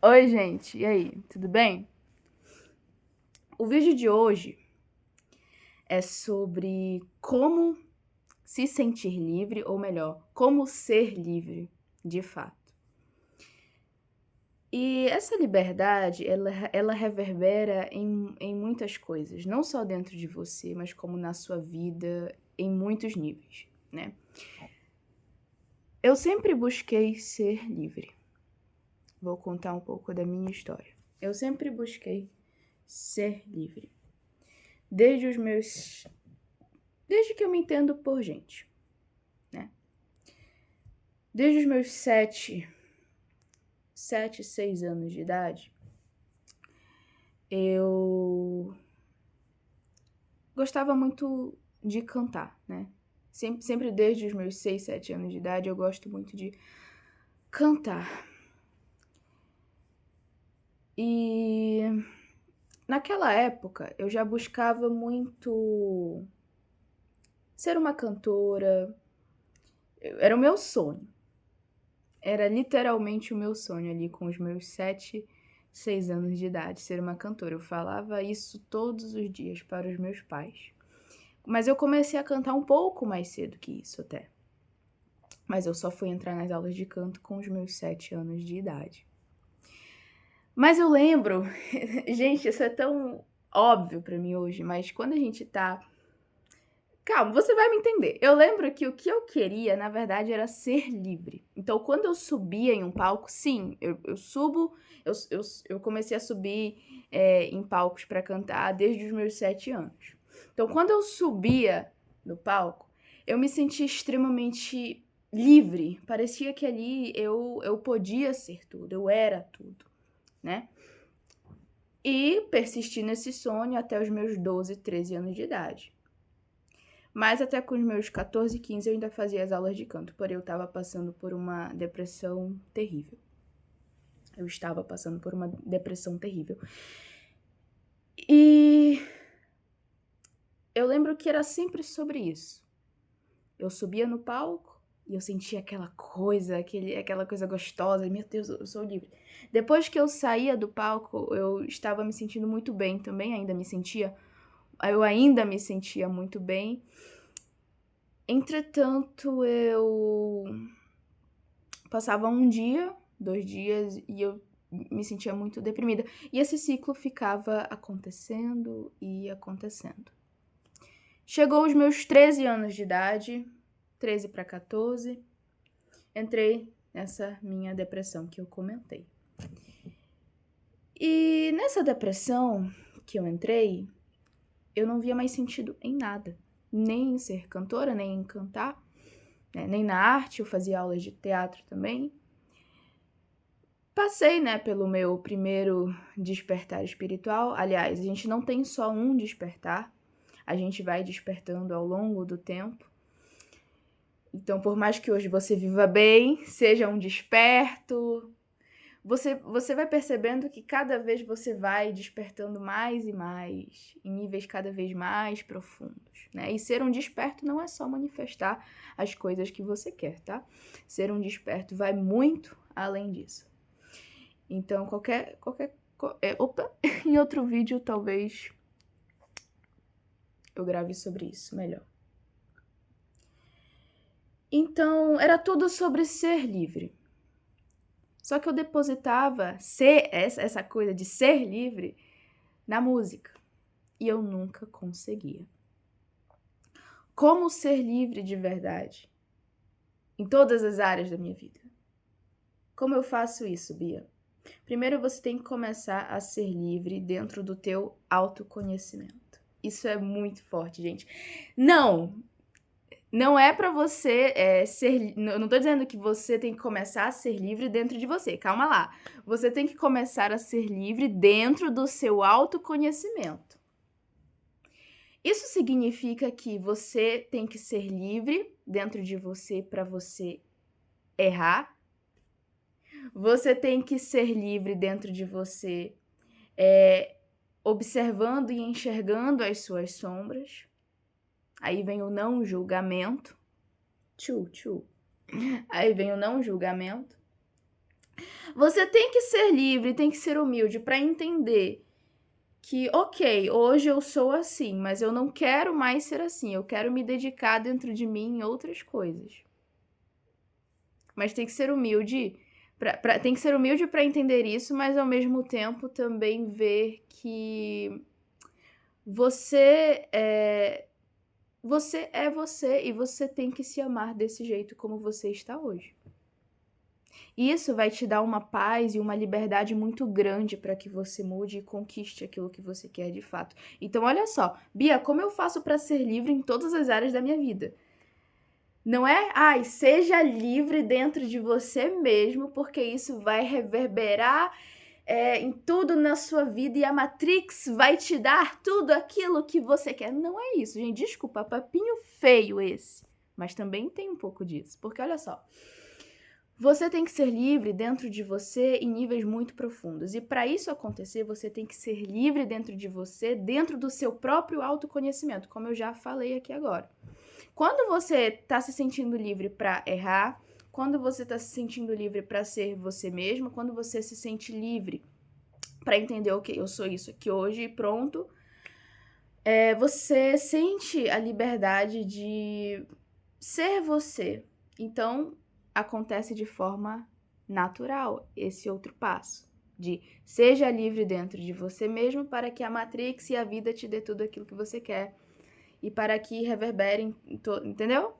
Oi, gente, e aí, tudo bem? O vídeo de hoje é sobre como se sentir livre, ou melhor, como ser livre, de fato. E essa liberdade, ela reverbera em muitas coisas, não só dentro de você, mas como na sua vida, em muitos níveis, né? Eu sempre busquei ser livre. Vou contar um pouco da minha história. Eu sempre busquei ser livre. Desde os meus Desde que eu me entendo por gente, né? Desde os meus 6 anos de idade, eu gostava muito de cantar, né? Sempre desde os meus 6, 7 anos de idade, eu gosto muito de cantar. E naquela época, eu já buscava muito ser uma cantora. Era o meu sonho. Era literalmente o meu sonho ali com os meus 7, 6 anos de idade, ser uma cantora. Eu falava isso todos os dias para os meus pais. Mas eu comecei a cantar um pouco mais cedo que isso até. Mas eu só fui entrar nas aulas de canto com os meus 7 anos de idade. Mas eu lembro, gente, isso é tão óbvio para mim hoje, mas quando a gente tá. Calma, você vai me entender. Eu lembro que o que eu queria, na verdade, era ser livre. Então, quando eu subia em um palco, sim, eu subo, eu comecei a subir em palcos para cantar desde os meus 7 anos. Então, quando eu subia no palco, eu me sentia extremamente livre. Parecia que ali eu podia ser tudo, eu era tudo, né? E persisti nesse sonho até os meus 12, 13 anos de idade. Mas até com os meus 14, 15 eu ainda fazia as aulas de canto, porém eu estava passando por uma depressão terrível. Eu estava passando por uma depressão terrível. E eu lembro que era sempre sobre isso. Eu subia no palco e eu sentia aquela coisa, aquela coisa gostosa. Meu Deus, eu sou livre. Depois que eu saía do palco, eu estava me sentindo muito bem também, eu ainda me sentia muito bem. Entretanto, eu passava um dia, 2 dias e eu me sentia muito deprimida. E esse ciclo ficava acontecendo e acontecendo. Chegou os meus 13 anos de idade, 13 para 14, entrei nessa minha depressão que eu comentei. E nessa depressão que eu entrei, eu não via mais sentido em nada. Nem em ser cantora, nem em cantar, né? Nem na arte, eu fazia aulas de teatro também. Passei, né, pelo meu primeiro despertar espiritual. Aliás, a gente não tem só um despertar, a gente vai despertando ao longo do tempo. Então, por mais que hoje você viva bem, seja um desperto, você vai percebendo que cada vez você vai despertando mais e mais, em níveis cada vez mais profundos, né? E ser um desperto não é só manifestar as coisas que você quer, tá? Ser um desperto vai muito além disso. Então, em outro vídeo talvez eu grave sobre isso melhor. Então, era tudo sobre ser livre. Só que eu depositava essa coisa de ser livre na música. E eu nunca conseguia. Como ser livre de verdade? Em todas as áreas da minha vida. Como eu faço isso, Bia? Primeiro você tem que começar a ser livre dentro do teu autoconhecimento. Isso é muito forte, gente. Não é pra você ser. Eu não tô dizendo que você tem que começar a ser livre dentro de você. Calma lá. Você tem que começar a ser livre dentro do seu autoconhecimento. Isso significa que você tem que ser livre dentro de você para você errar. Você tem que ser livre dentro de você observando e enxergando as suas sombras. Aí vem o não julgamento. Aí vem o não julgamento. Você tem que ser livre, tem que ser humilde para entender que, ok, hoje eu sou assim, mas eu não quero mais ser assim. Eu quero me dedicar dentro de mim em outras coisas. Mas tem que ser humilde. Tem que ser humilde para entender isso, mas ao mesmo tempo também ver que você você é você e você tem que se amar desse jeito como você está hoje. Isso vai te dar uma paz e uma liberdade muito grande para que você mude e conquiste aquilo que você quer de fato. Então, olha só, Bia, como eu faço para ser livre em todas as áreas da minha vida? Não é, ai, seja livre dentro de você mesmo, porque isso vai reverberar em tudo na sua vida e a Matrix vai te dar tudo aquilo que você quer. Não é isso, gente. Desculpa, papinho feio esse. Mas também tem um pouco disso. Porque olha só, você tem que ser livre dentro de você em níveis muito profundos. E para isso acontecer, você tem que ser livre dentro de você, dentro do seu próprio autoconhecimento, como eu já falei aqui agora. Quando você está se sentindo livre para errar, quando você está se sentindo livre para ser você mesmo, quando você se sente livre para entender, ok, eu sou isso aqui hoje e pronto, você sente a liberdade de ser você. Então, acontece de forma natural esse outro passo. De seja livre dentro de você mesmo para que a Matrix e a vida te dê tudo aquilo que você quer. E para que reverbere, entendeu?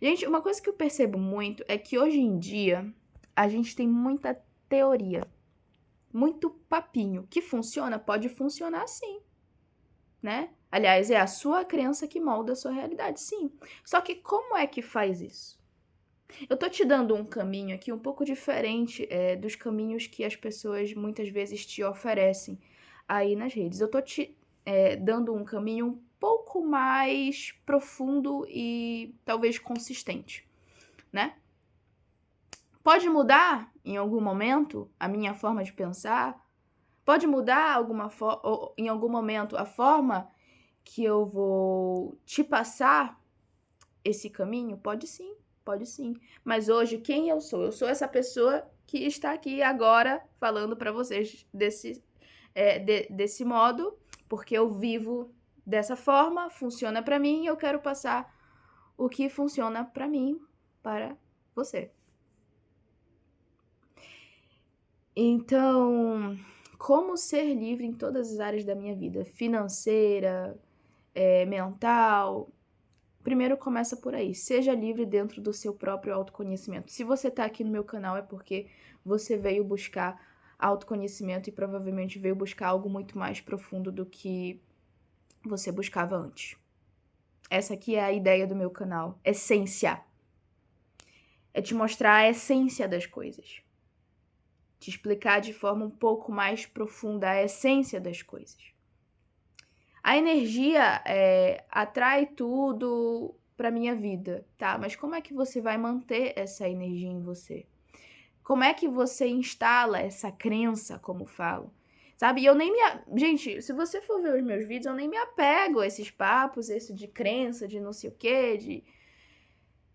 Gente, uma coisa que eu percebo muito é que hoje em dia a gente tem muita teoria, muito papinho. Que funciona? Pode funcionar sim, né? Aliás, é a sua crença que molda a sua realidade, sim. Só que como é que faz isso? Eu tô te dando um caminho aqui um pouco diferente dos caminhos que as pessoas muitas vezes te oferecem aí nas redes. Eu tô te dando um caminho um pouco mais profundo e talvez consistente, né? Pode mudar em algum momento a minha forma de pensar? Pode mudar em algum momento a forma que eu vou te passar esse caminho? Pode sim, pode sim. Mas hoje, quem eu sou? Eu sou essa pessoa que está aqui agora falando para vocês desse modo, porque eu vivo dessa forma, funciona para mim e eu quero passar o que funciona para mim, para você. Então, como ser livre em todas as áreas da minha vida? Financeira, mental. Primeiro começa por aí. Seja livre dentro do seu próprio autoconhecimento. Se você tá aqui no meu canal é porque você veio buscar autoconhecimento e provavelmente veio buscar algo muito mais profundo do que você buscava antes. Essa aqui é a ideia do meu canal. Essência. É te mostrar a essência das coisas. Te explicar de forma um pouco mais profunda a essência das coisas. A energia atrai tudo para minha vida, tá? Mas como é que você vai manter essa energia em você? Como é que você instala essa crença, como falo? Sabe? E eu nem me. Gente, se você for ver os meus vídeos, eu nem me apego a esses papos, esse de crença, de não sei o quê, de.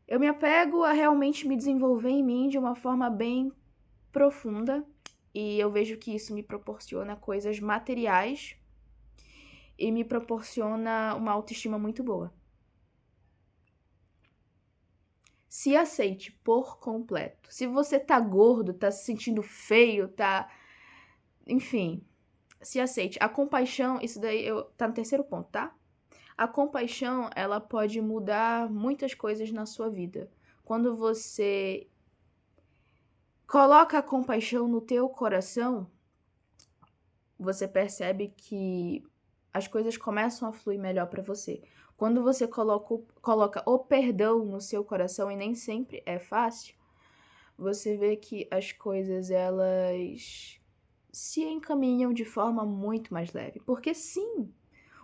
Eu me apego a realmente me desenvolver em mim de uma forma bem profunda. E eu vejo que isso me proporciona coisas materiais e me proporciona uma autoestima muito boa. Se aceite por completo. Se você tá gordo, tá se sentindo feio, tá. Enfim, se aceite. A compaixão, isso daí tá no terceiro ponto, tá? A compaixão, ela pode mudar muitas coisas na sua vida. Quando você coloca a compaixão no teu coração, você percebe que as coisas começam a fluir melhor para você. Quando você coloca o perdão no seu coração, e nem sempre é fácil, você vê que as coisas, elas se encaminham de forma muito mais leve. Porque sim,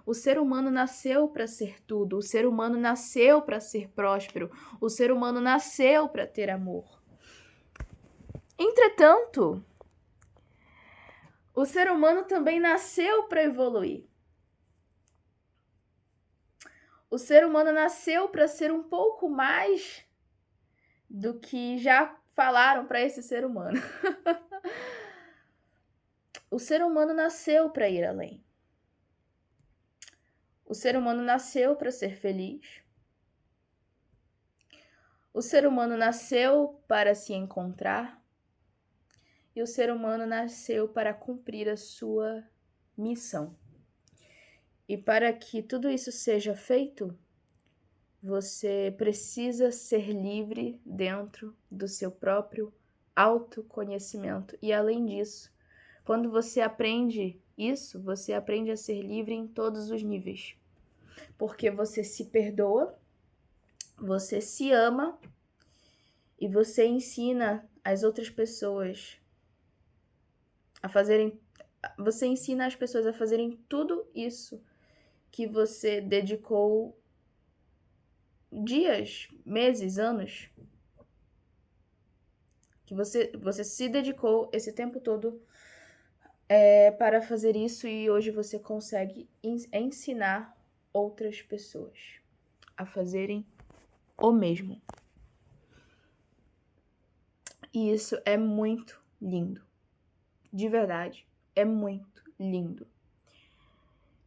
o ser humano nasceu para ser tudo, o ser humano nasceu para ser próspero, o ser humano nasceu para ter amor. Entretanto, o ser humano também nasceu para evoluir. O ser humano nasceu para ser um pouco mais do que já falaram para esse ser humano. O ser humano nasceu para ir além. O ser humano nasceu para ser feliz. O ser humano nasceu para se encontrar. E o ser humano nasceu para cumprir a sua missão. E para que tudo isso seja feito, você precisa ser livre dentro do seu próprio autoconhecimento. E além disso, quando você aprende isso, você aprende a ser livre em todos os níveis. Porque você se perdoa, você se ama e você ensina as outras pessoas a fazerem. Você ensina as pessoas a fazerem tudo isso que você dedicou dias, meses, anos, que você se dedicou esse tempo todo para fazer isso, e hoje você consegue ensinar outras pessoas a fazerem o mesmo. E isso é muito lindo. De verdade, é muito lindo.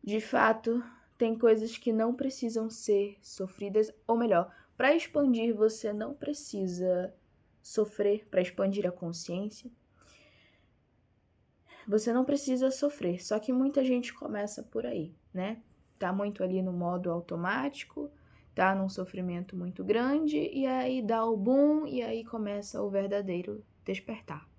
De fato, tem coisas que não precisam ser sofridas, ou melhor, para expandir você não precisa sofrer, para expandir a consciência. Você não precisa sofrer, só que muita gente começa por aí, né? Tá muito ali no modo automático, tá num sofrimento muito grande, e aí dá o boom, e aí começa o verdadeiro despertar.